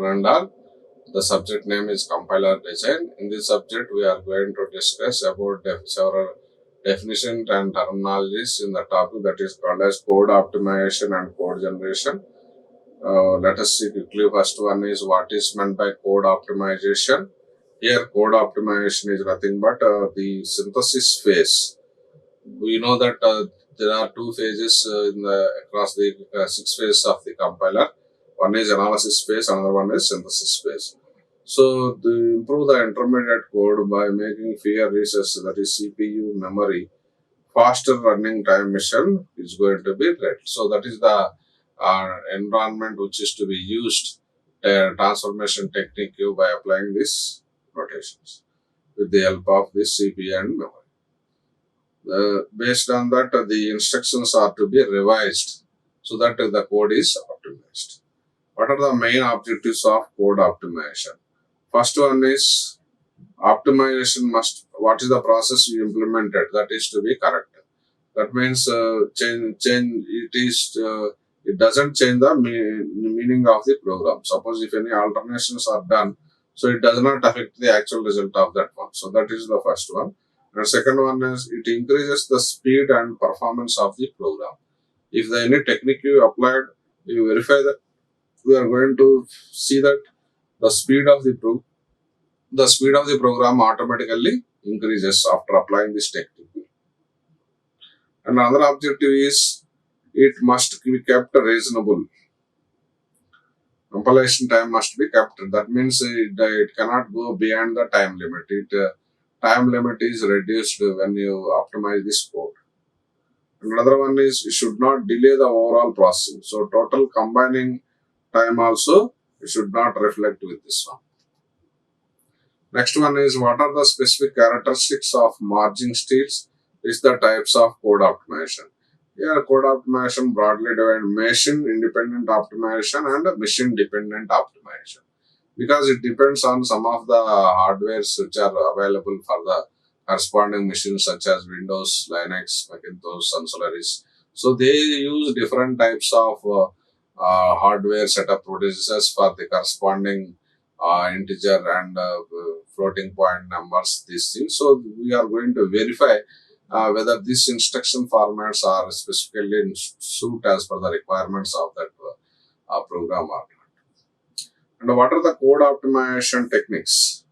one and all. The subject name is compiler design. In this subject, we are going to discuss about several definitions and terminologies in the topic that is called as code optimization and code generation. Let us see quickly. First one is what is meant by code optimization. Here, code optimization is nothing but the synthesis phase. We know that there are two phases across the 6 phases of the compiler. One is analysis phase, another one is synthesis phase. So, to improve the intermediate code by making fewer resources, that is CPU, memory, faster running time mission is going to be read. So, that is the environment which is to be used transformation technique by applying these notations with the help of this CPU and memory. Based on that, the instructions are to be revised so that the code is optimized. What are the main objectives of code optimization? First one is optimization what is the process you implemented that is to be correct. That means it doesn't change the meaning of the program. Suppose if any alterations are done, so it does not affect the actual result of that one. So that is the first one. And second one is it increases the speed and performance of the program. If the any technique you applied, you verify that we are going to see that the speed of the program automatically increases after applying this technique. And another objective is it must be kept reasonable. Compilation time must be kept. That means it cannot go beyond the time limit. Time limit is reduced when you optimize this code. Another one is you should not delay the overall processing. So total combining time also you should not reflect with this one. Next one is what are the specific characteristics of margin steals? Is the types of code optimization. Here code optimization broadly divided machine independent optimization and machine dependent optimization. Because it depends on some of the hardwares which are available for the corresponding machines such as Windows, Linux, Macintosh, and Solaris. So they use different types of hardware setup processors for the corresponding integer and floating point numbers, these things. So we are going to verify whether these instruction formats are specifically in suit as per the requirements of that program or not. And what are the code optimization techniques?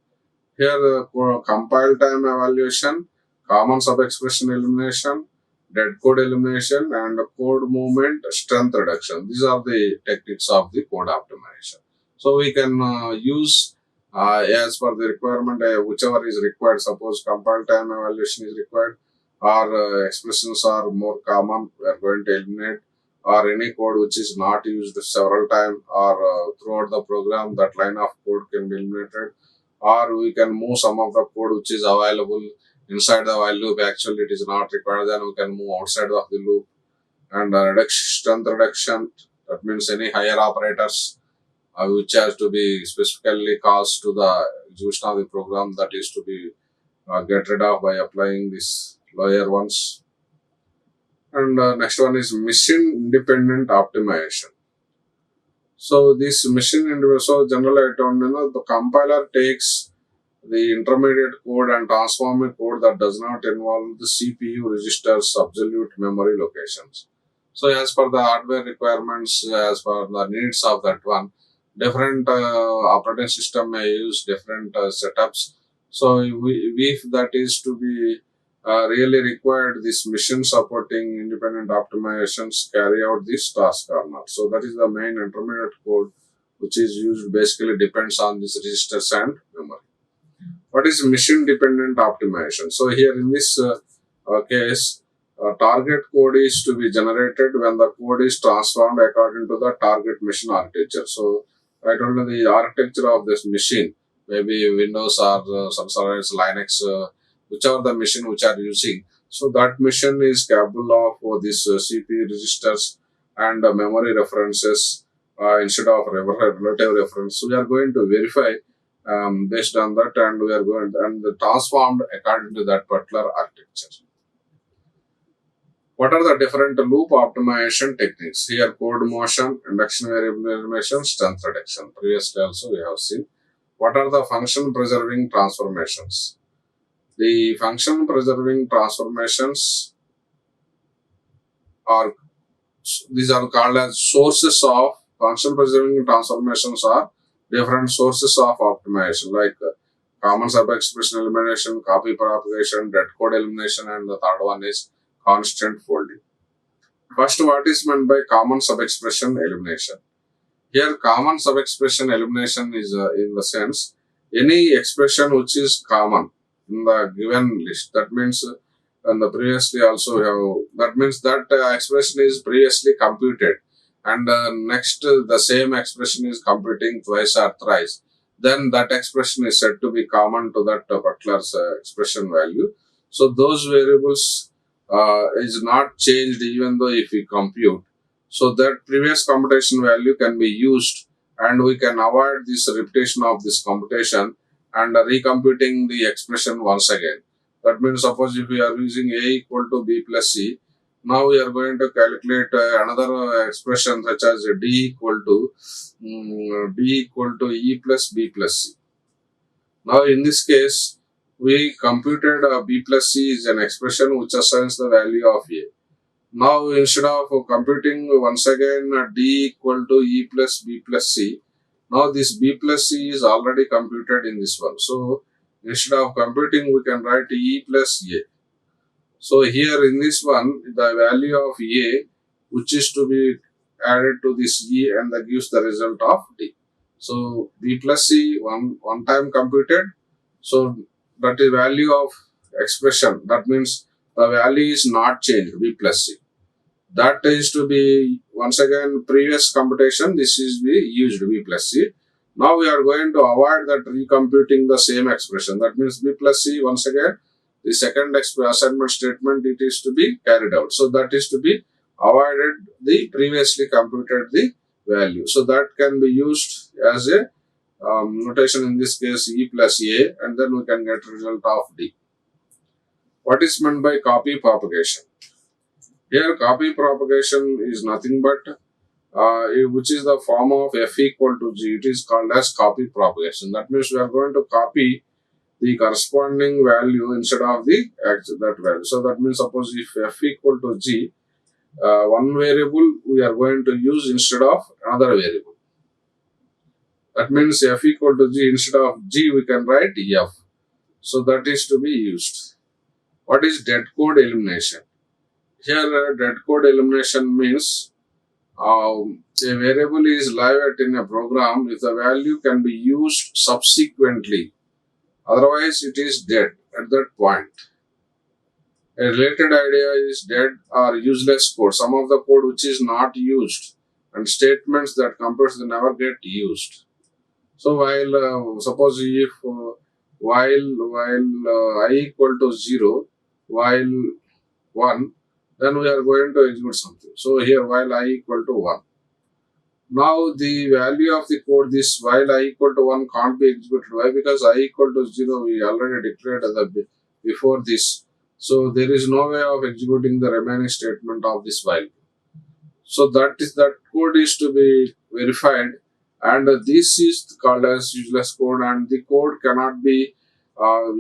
Here, compile time evaluation, common sub-expression elimination, dead code elimination, and code movement strength reduction. These are the techniques of the code optimization. So we can use as per the requirement, whichever is required. Suppose compile time evaluation is required, or expressions are more common, we are going to eliminate, or any code which is not used several times or throughout the program, that line of code can be eliminated, or we can move some of the code which is available inside the while loop. Actually, it is not required, then we can move outside of the loop. And strength reduction, that means any higher operators which has to be specifically caused to the execution of the program, that is to be get rid of by applying these lower ones. And next one is machine independent optimization. So this machine independent, so generally I told the compiler takes the intermediate code and transform a code that does not involve the CPU registers absolute memory locations. So as per the hardware requirements, as per the needs of that one, different operating system may use different setups. So if that is to be really required, this machine supporting independent optimizations carry out this task or not. So that is the main intermediate code which is used, basically depends on these registers and memory. What is machine dependent optimization? So here in this case, target code is to be generated when the code is transformed according to the target machine architecture. So I told you the architecture of this machine, maybe Windows or some sort of Linux, whichever the machine which are using. So that machine is capable of this CPU registers and memory references instead of relative reference. So we are going to verify based on that, and we are going and transformed according to that particular architecture. What are the different loop optimization techniques? Here, code motion, induction variable elimination, strength reduction. Previously also we have seen. What are the function preserving transformations? The function preserving transformations are, these are called as sources of function preserving transformations, are different sources of optimization, like common sub-expression elimination, copy propagation, dead code elimination, and the third one is constant folding. First, what is meant by common sub-expression elimination? Here, common sub-expression elimination is in the sense any expression which is common in the given list. That means, and the previously also have, that means that expression is previously computed, and next the same expression is computing twice or thrice. Then that expression is said to be common to that particular expression value. So those variables is not changed even though if we compute. So that previous computation value can be used, and we can avoid this repetition of this computation and recomputing the expression once again. That means, suppose if we are using A equal to B plus C, now we are going to calculate another expression such as D equal to E plus B plus C. Now in this case, we computed B plus C is an expression which assigns the value of A. Now, instead of computing once again D equal to E plus B plus C, now this B plus C is already computed in this one. So, instead of computing, we can write E plus A. So, here in this one, the value of A, which is to be added to this E, and that gives the result of D. So, B plus C one time computed. So, that is value of expression. That means the value is not changed, B plus C. That is to be once again previous computation. This is be used B plus C. Now we are going to avoid that recomputing the same expression. That means B plus C once again. The second assignment statement, it is to be carried out. So that is to be avoided the previously computed the value. So that can be used as a notation, in this case E plus A, and then we can get result of D. What is meant by copy propagation? Here, copy propagation is nothing but which is the form of F equal to G. It is called as copy propagation. That means we are going to copy the corresponding value instead of that value. So that means, suppose if F equal to G, one variable we are going to use instead of another variable. That means F equal to G, instead of G we can write F. So that is to be used. What is dead code elimination? Here, dead code elimination means a variable is live in a program if the value can be used subsequently. Otherwise, it is dead at that point. A related idea is dead or useless code. Some of the code which is not used, and statements that computers never get used. So while suppose if while I equal to 0, while 1, then we are going to execute something. So here while I equal to 1. Now the value of the code, this while I equal to 1 can't be executed. Why? Because I equal to 0 we already declared before this. So there is no way of executing the remaining statement of this while. So that code is to be verified, and this is called as useless code, and the code cannot be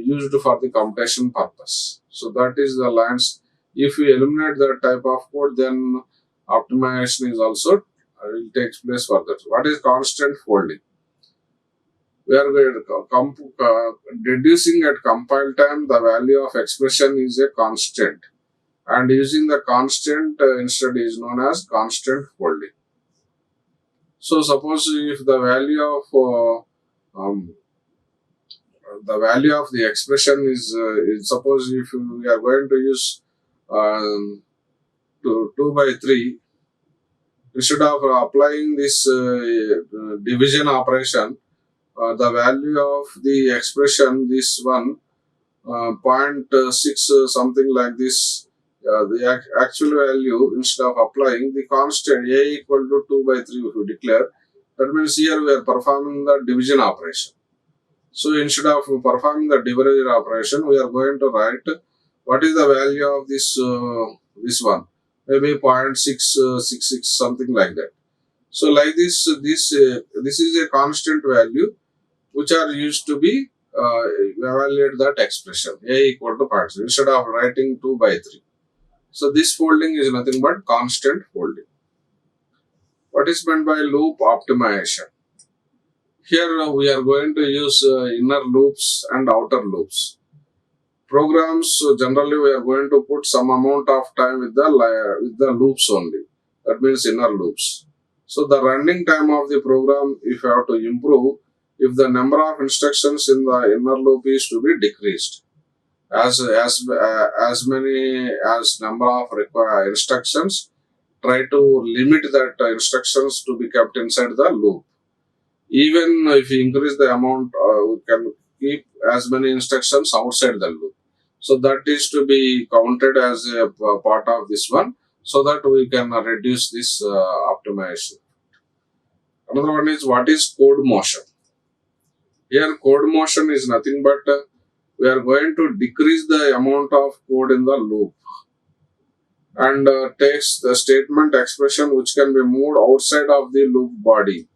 used for the computation purpose. So that is the lines. If we eliminate that type of code, then optimization is also will take place further. What is constant folding? We are deducing at compile time the value of expression is a constant, and using the constant instead is known as constant folding. So suppose if the value of the expression is suppose if we are going to use 2 by 3, instead of applying this division operation, the value of the expression, this one, 0.6 something like this, the actual value, instead of applying the constant A equal to 2 by 3 if you declare, that means here we are performing the division operation. So instead of performing the division operation, we are going to write what is the value of this one. maybe 0.666, something like that. So like this is a constant value which are used to be evaluate that expression a equal to 0.6 instead of writing 2 by 3. So this folding is nothing but constant folding. What is meant by loop optimization? Here we are going to use inner loops and outer loops. Programs, generally we are going to put some amount of time with the loops only. That means inner loops. So the running time of the program, if you have to improve, if the number of instructions in the inner loop is to be decreased, as many as number of instructions, try to limit that instructions to be kept inside the loop. Even if you increase the amount, we can keep as many instructions outside the loop. So that is to be counted as a part of this one, so that we can reduce this optimization. Another one is what is code motion. Here code motion is nothing but we are going to decrease the amount of code in the loop and takes the statement expression which can be moved outside of the loop body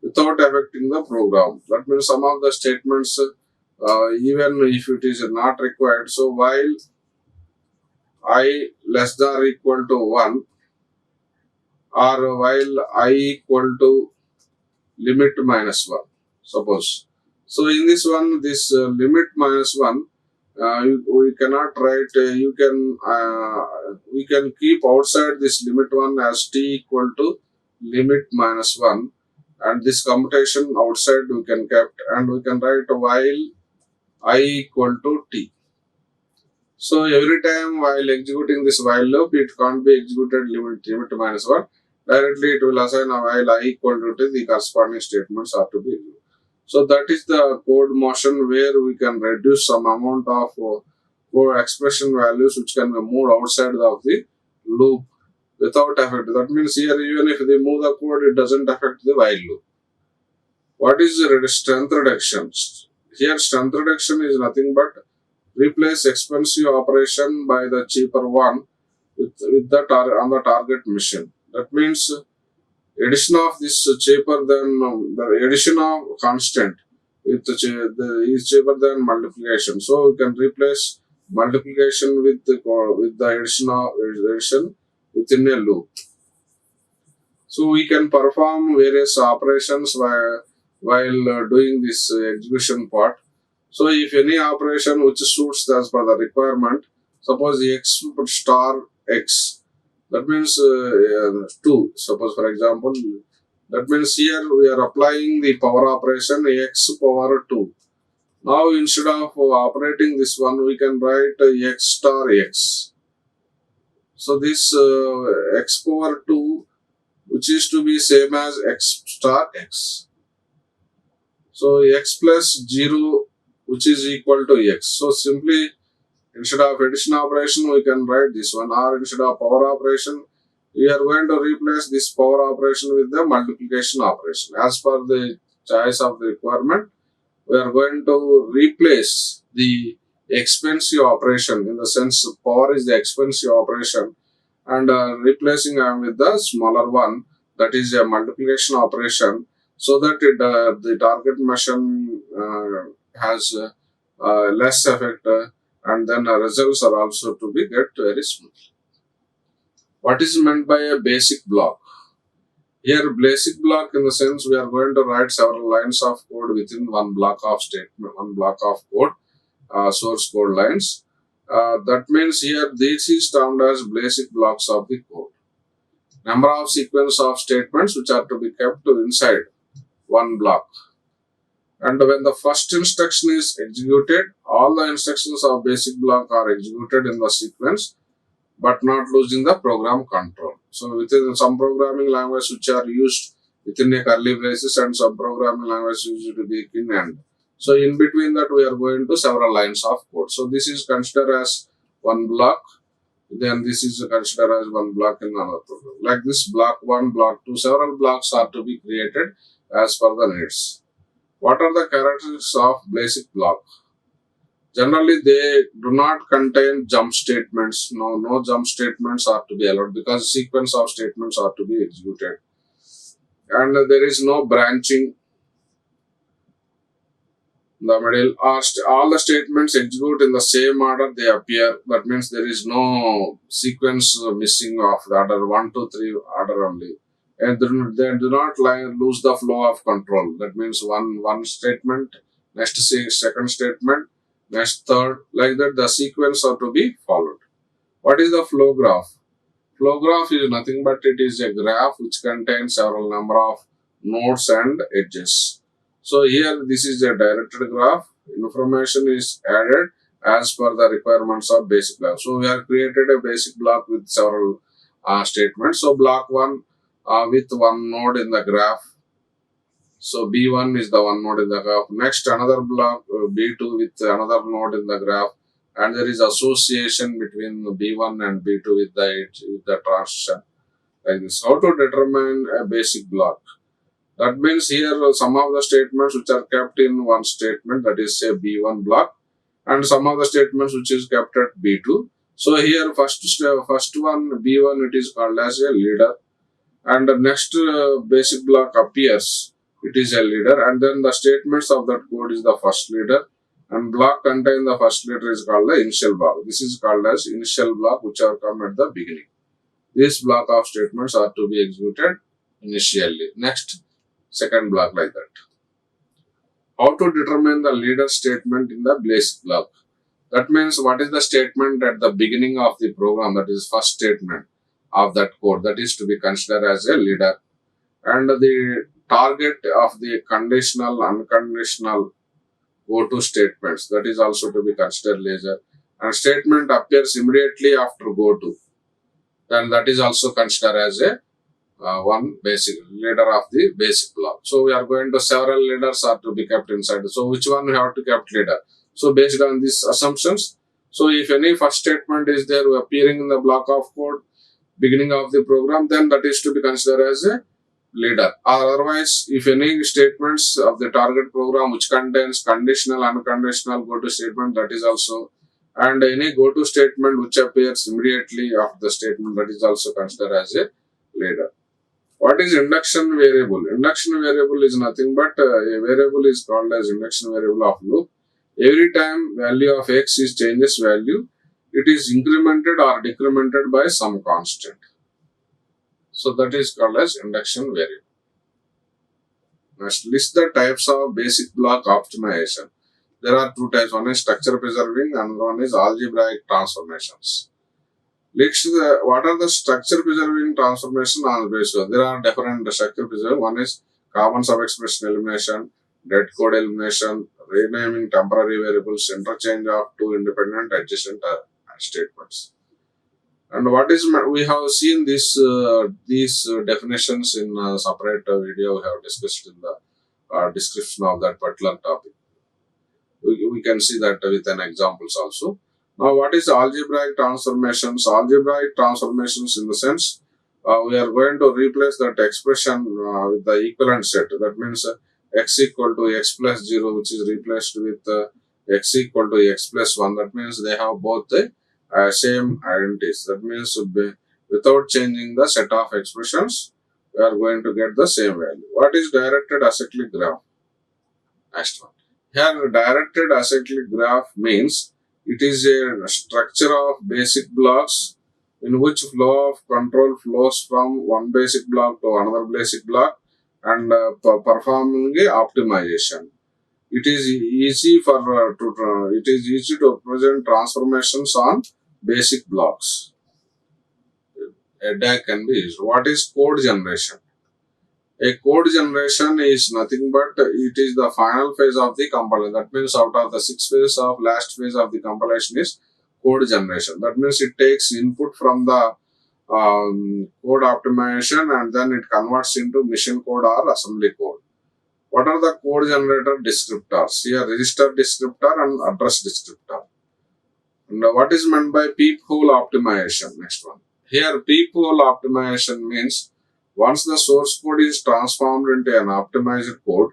without affecting the program. That means some of the statements, even if it is not required, so while I less than or equal to 1 or while I equal to limit minus 1, suppose. So in this one, this limit minus 1, we cannot write, we can keep outside this limit 1 as t equal to limit minus 1, and this commutation outside we can kept, and we can write while I equal to t. So every time while executing this while loop, it can't be executed limit minus 1. Directly it will assign a while I equal to t, the corresponding statements are to be used. So that is the code motion where we can reduce some amount of expression values which can be moved outside of the loop without effect. That means here even if they move the code, it doesn't affect the while loop. What is the strength reduction? Here strength reduction is nothing but replace expensive operation by the cheaper one with on the target machine. That means addition of this cheaper than the addition of constant with is cheaper than multiplication. So we can replace multiplication with the addition within a loop. So we can perform various operations while doing this execution part. So if any operation which suits as per the requirement, suppose x star x, that means 2. Suppose for example, that means here we are applying the power operation x power 2. Now instead of operating this one, we can write x star x. So this x power 2, which is to be same as x star x. So x plus 0, which is equal to x. So simply instead of addition operation, we can write this one, or instead of power operation, we are going to replace this power operation with the multiplication operation. As per the choice of the requirement, we are going to replace the expensive operation, in the sense power is the expensive operation, and replacing with the smaller one, that is a multiplication operation, so that the target machine has less effect, and then results are also to be get very smooth. What is meant by a basic block? Here basic block in the sense we are going to write several lines of code within one block of statement, one block of code, source code lines. That means here this is termed as basic blocks of the code. Number of sequence of statements which are to be kept inside one block. And when the first instruction is executed, all the instructions of basic block are executed in the sequence, but not losing the program control. So within some programming language which are used within a curly braces, and some programming language used to be in end. So in between that we are going to several lines of code. So this is considered as one block. Then this is considered as one block in another program. Like this block 1, block 2, several blocks are to be created as per the needs. What are the characteristics of basic block? Generally, they do not contain jump statements. No jump statements are to be allowed because sequence of statements are to be executed. And there is no branching in the middle. All the statements execute in the same order they appear. That means there is no sequence missing of the order 1, 2, 3 order only. And they do not lose the flow of control. That means one statement, next second statement, next third, like that the sequence are to be followed. What is the flow graph? Flow graph is nothing but it is a graph which contains several number of nodes and edges. So here this is a directed graph. Information is added as per the requirements of basic block. So we have created a basic block with several statements. So block 1 with one node in the graph. So B1 is the one node in the graph. Next another block B2 with another node in the graph, and there is association between B1 and B2 with the transition like this. How to determine a basic block? That means here some of the statements which are kept in one statement, that is say B1 block, and some of the statements which is kept at B2. So here first one B1 it is called as a leader, and the next basic block appears, it is a leader, and then the statements of that code is the first leader, and block contain the first leader is called the initial block. This is called as initial block which are come at the beginning. This block of statements are to be executed initially. Next second block like that. How to determine the leader statement in the basic block? That means what is the statement at the beginning of the program, that is first statement of that code, that is to be considered as a leader. And the target of the conditional, unconditional go-to statements, that is also to be considered leader. And statement appears immediately after go-to, then that is also considered as a one basic leader of the basic block. So we are going to several leaders are to be kept inside. So which one we have to kept leader? So based on these assumptions, so if any first statement is there appearing in the block of code beginning of the program, then that is to be considered as a leader. Otherwise, if any statements of the target program which contains conditional, unconditional go-to statement, that is also, and any go-to statement which appears immediately after the statement, that is also considered as a leader. What is induction variable? Induction variable is nothing but a variable is called as induction variable of loop. Every time value of x is changes value, it is incremented or decremented by some constant. So that is called as induction variable. Next, list the types of basic block optimization. There are two types. One is structure preserving and one is algebraic transformations. What are the structure preserving transformation on the basis? There are different structure preserving. One is common sub-expression elimination, dead code elimination, renaming temporary variables, interchange of two independent adjacent statements. And what is we have seen these definitions in a separate video we have discussed in the description of that particular topic. We can see that with an examples also. Now, what is algebraic transformations? Algebraic transformations in the sense we are going to replace that expression with the equivalent set. That means x equal to x plus 0, which is replaced with x equal to x plus 1. That means they have both the same identities. That means without changing the set of expressions, we are going to get the same value. What is directed acyclic graph? Next one. Here, directed acyclic graph means it is a structure of basic blocks in which flow of control flows from one basic block to another basic block and performing a optimization. It is easy to present transformations on basic blocks. A DAG can be used. What is code generation? A code generation is nothing but it is the final phase of the compilation. That means out of the 6 phases of last phase of the compilation is code generation. That means it takes input from the code optimization and then it converts into machine code or assembly code. What are the code generator descriptors? Here register descriptor and address descriptor. And what is meant by peephole optimization? Next one. Here peephole optimization means once the source code is transformed into an optimized code,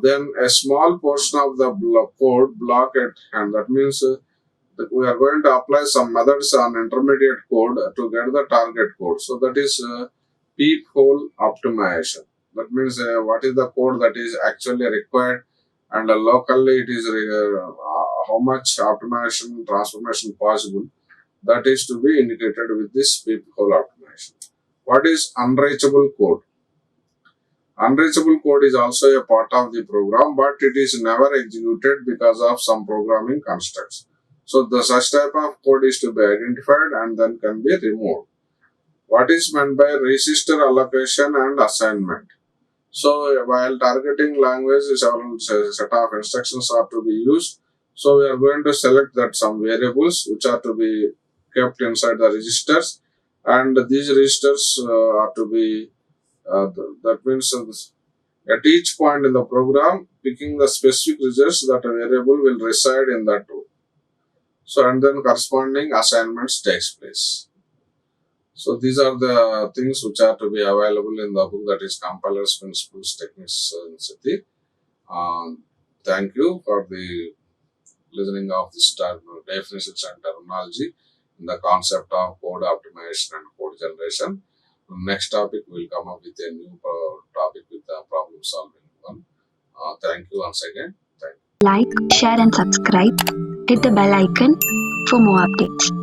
Then a small portion of the code block at hand. That means that we are going to apply some methods on intermediate code to get the target code. So that is peephole optimization. That means what is the code that is actually required, and locally it is how much optimization transformation possible, that is to be indicated with this peephole optimization. What is unreachable code? Unreachable code is also a part of the program, but it is never executed because of some programming constructs. So the such type of code is to be identified and then can be removed. What is meant by register allocation and assignment? So while targeting language, several set of instructions are to be used. So we are going to select that some variables which are to be kept inside the registers, and these registers are to be that means at each point in the program, picking the specific results that a variable will reside in that row. So and then corresponding assignments takes place. So these are the things which are to be available in the book, that is Compilers, Principles, Techniques, and Siddhi. Thank you for the listening of this definitions and terminology in the concept of code optimization and code generation. Next topic will come up with a new topic with the problem solving one. Thank you once again. Thank you. Like, share, and subscribe. Hit the bell icon for more updates.